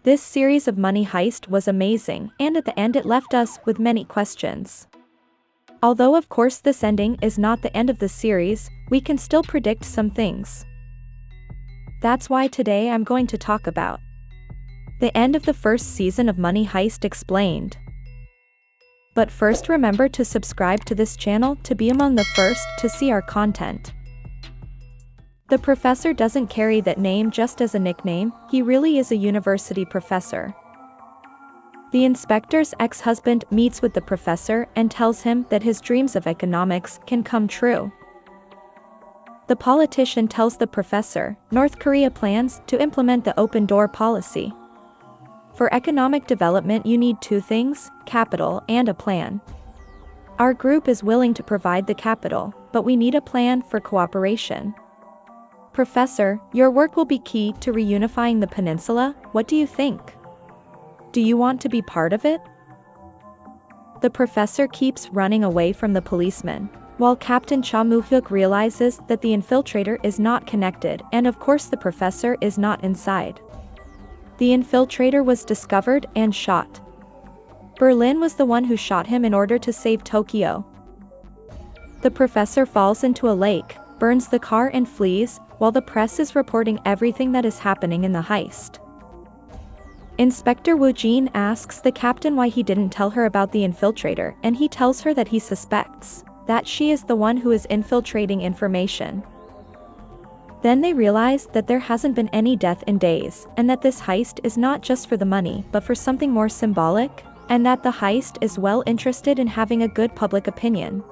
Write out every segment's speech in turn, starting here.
This series of Money Heist was amazing, and at the end it left us with many questions. Although of course this ending is not the end of the series, we can still predict some things. That's why today I'm going to talk about the end of the first season of Money Heist Explained. But first, remember to subscribe to this channel to be among the first to see our content. The professor doesn't carry that name just as a nickname, he really is a university professor. The inspector's ex-husband meets with the professor and tells him that his dreams of economics can come true. The politician tells the professor, North Korea plans to implement the open door policy. For economic development you need two things, capital and a plan. Our group is willing to provide the capital, but we need a plan for cooperation. Professor, your work will be key to reunifying the peninsula, what do you think? Do you want to be part of it? The professor keeps running away from the policeman, while Captain Cha Moo-hyuk realizes that the infiltrator is not connected and of course the professor is not inside. The infiltrator was discovered and shot. Berlin was the one who shot him in order to save Tokyo. The professor falls into a lake, burns the car and flees, while the press is reporting everything that is happening in the heist. Inspector Woo Jin asks the captain why he didn't tell her about the infiltrator, and he tells her that he suspects that she is the one who is infiltrating information. Then they realize that there hasn't been any death in days, and that this heist is not just for the money but for something more symbolic, and that the heist is well interested in having a good public opinion.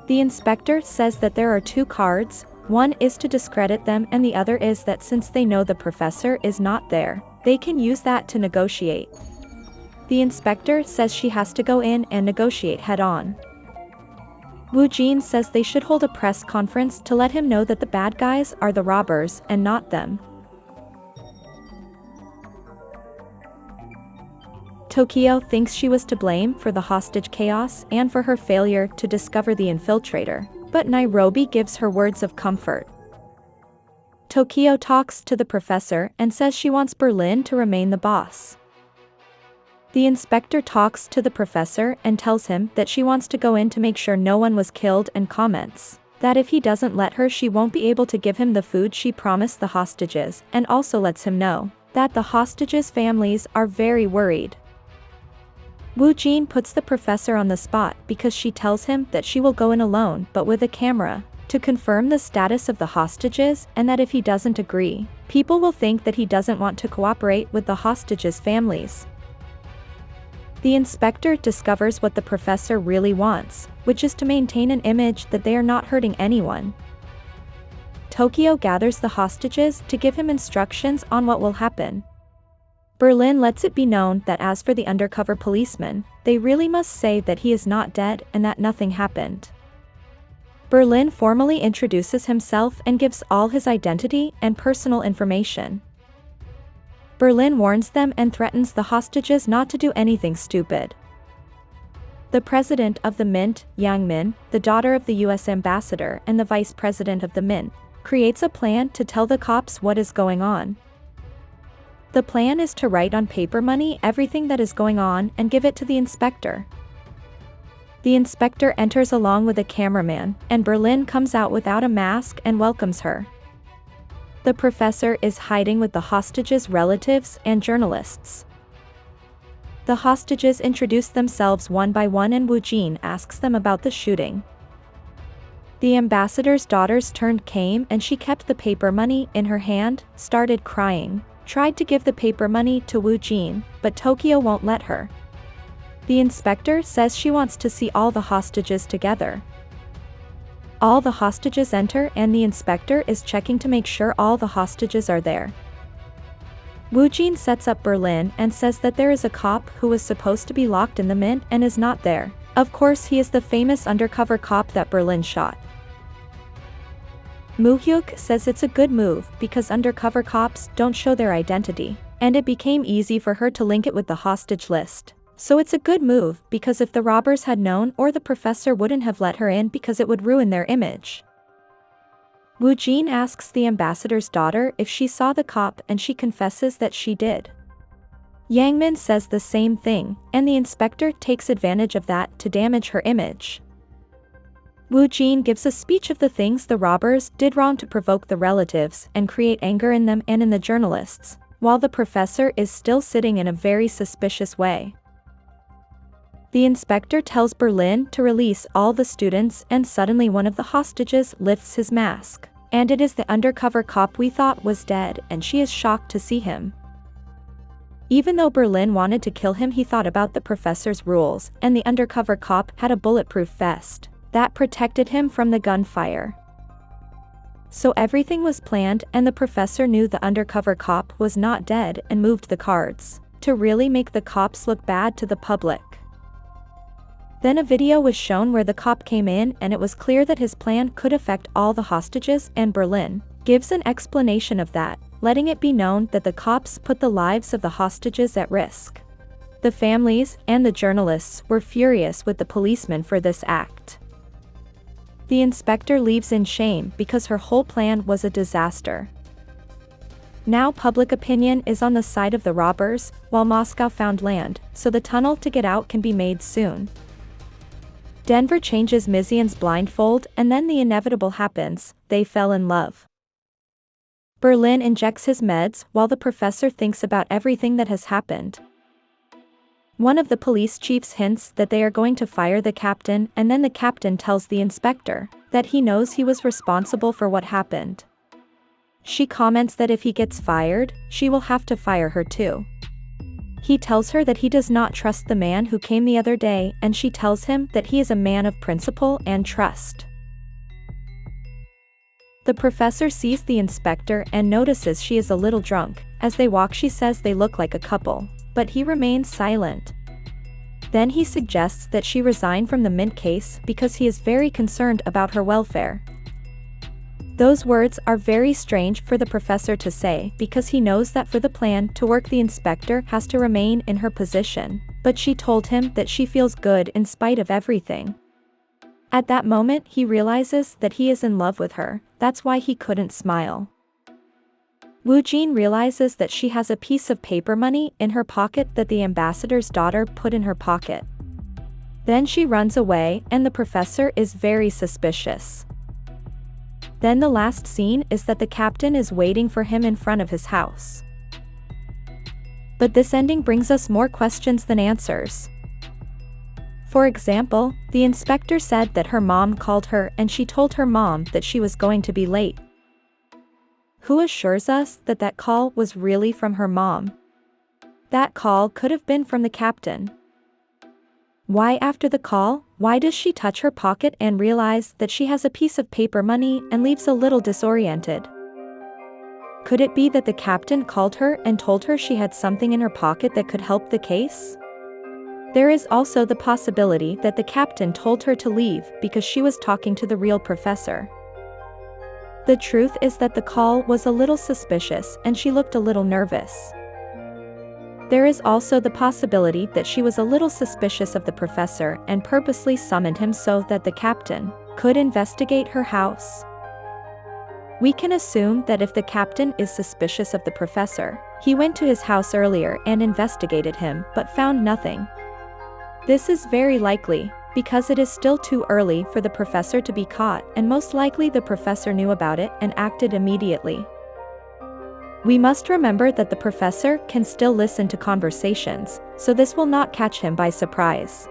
The inspector says that there are two cards, one is to discredit them and the other is that since they know the professor is not there, they can use that to negotiate. The inspector says she has to go in and negotiate head-on. Woo Jin says they should hold a press conference to let him know that the bad guys are the robbers and not them. Tokyo thinks she was to blame for the hostage chaos and for her failure to discover the infiltrator, but Nairobi gives her words of comfort. Tokyo talks to the professor and says she wants Berlin to remain the boss. The inspector talks to the professor and tells him that she wants to go in to make sure no one was killed and comments that if he doesn't let her she won't be able to give him the food she promised the hostages, and also lets him know that the hostages' families are very worried. Woo Jin puts the professor on the spot because she tells him that she will go in alone but with a camera to confirm the status of the hostages, and that if he doesn't agree, people will think that he doesn't want to cooperate with the hostages' families. The inspector discovers what the professor really wants, which is to maintain an image that they are not hurting anyone. Tokyo gathers the hostages to give him instructions on what will happen. Berlin lets it be known that as for the undercover policeman, they really must say that he is not dead and that nothing happened. Berlin formally introduces himself and gives all his identity and personal information. Berlin warns them and threatens the hostages not to do anything stupid. The president of the Mint, Yang Min, the daughter of the US ambassador and the vice president of the Mint, creates a plan to tell the cops what is going on. The plan is to write on paper money everything that is going on and give it to the inspector. The inspector enters along with a cameraman, and Berlin comes out without a mask and welcomes her. The professor is hiding with the hostages' relatives and journalists. The hostages introduce themselves one by one and Woo Jin asks them about the shooting. The ambassador's daughter's turn came and she kept the paper money in her hand, started crying, tried to give the paper money to Woo Jin, but Tokyo won't let her. The inspector says she wants to see all the hostages together. All the hostages enter and the inspector is checking to make sure all the hostages are there. Woo Jin sets up Berlin and says that there is a cop who was supposed to be locked in the Mint and is not there. Of course he is the famous undercover cop that Berlin shot. Moo-hyuk says it's a good move because undercover cops don't show their identity, and it became easy for her to link it with the hostage list. So it's a good move because if the robbers had known, or the professor wouldn't have let her in because it would ruin their image. Woo Jin asks the ambassador's daughter if she saw the cop and she confesses that she did. Yang-min says the same thing, and the inspector takes advantage of that to damage her image. Woo-jin gives a speech of the things the robbers did wrong to provoke the relatives and create anger in them and in the journalists, while the professor is still sitting in a very suspicious way. The inspector tells Berlin to release all the students, and suddenly one of the hostages lifts his mask, and it is the undercover cop we thought was dead, and she is shocked to see him. Even though Berlin wanted to kill him, he thought about the professor's rules, and the undercover cop had a bulletproof vest that protected him from the gunfire. So everything was planned, and the professor knew the undercover cop was not dead and moved the cards to really make the cops look bad to the public. Then a video was shown where the cop came in, and it was clear that his plan could affect all the hostages, and Berlin gives an explanation of that, letting it be known that the cops put the lives of the hostages at risk. The families and the journalists were furious with the policeman for this act. The inspector leaves in shame because her whole plan was a disaster. Now public opinion is on the side of the robbers, while Moscow found land, so the tunnel to get out can be made soon. Denver changes Mizian's blindfold, and then the inevitable happens: they fell in love. Berlin injects his meds while the professor thinks about everything that has happened. One of the police chiefs hints that they are going to fire the captain, and then the captain tells the inspector that he knows he was responsible for what happened. She comments that if he gets fired, she will have to fire her too. He tells her that he does not trust the man who came the other day, and she tells him that he is a man of principle and trust. The professor sees the inspector and notices she is a little drunk. As they walk, she says they look like a couple, but he remains silent. Then he suggests that she resign from the mint case because he is very concerned about her welfare. Those words are very strange for the professor to say because he knows that for the plan to work the inspector has to remain in her position, but she told him that she feels good in spite of everything. At that moment he realizes that he is in love with her, that's why he couldn't smile. Woo-jin realizes that she has a piece of paper money in her pocket that the ambassador's daughter put in her pocket. Then she runs away, and the professor is very suspicious. Then the last scene is that the captain is waiting for him in front of his house. But this ending brings us more questions than answers. For example, the inspector said that her mom called her and she told her mom that she was going to be late. Who assures us that that call was really from her mom? That call could have been from the captain. Why after the call, why does she touch her pocket and realize that she has a piece of paper money and leaves a little disoriented? Could it be that the captain called her and told her she had something in her pocket that could help the case? There is also the possibility that the captain told her to leave because she was talking to the real professor. The truth is that the call was a little suspicious and she looked a little nervous. There is also the possibility that she was a little suspicious of the professor and purposely summoned him so that the captain could investigate her house. We can assume that if the captain is suspicious of the professor, he went to his house earlier and investigated him but found nothing. This is very likely, because it is still too early for the professor to be caught, and most likely the professor knew about it and acted immediately. We must remember that the professor can still listen to conversations, so this will not catch him by surprise.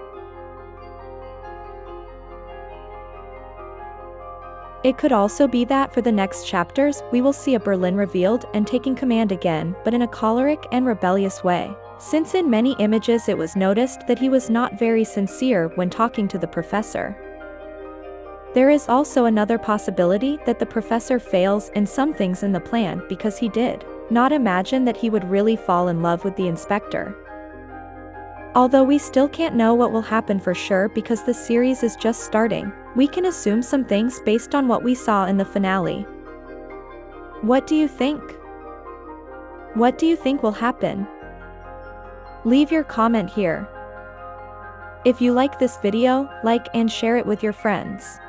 It could also be that for the next chapters we will see a Berlin revealed and taking command again, but in a choleric and rebellious way, since in many images it was noticed that he was not very sincere when talking to the professor. There is also another possibility that the professor fails in some things in the plan because he did not imagine that he would really fall in love with the inspector. Although we still can't know what will happen for sure because the series is just starting, we can assume some things based on what we saw in the finale. What do you think? What do you think will happen? Leave your comment here. If you like this video, like and share it with your friends.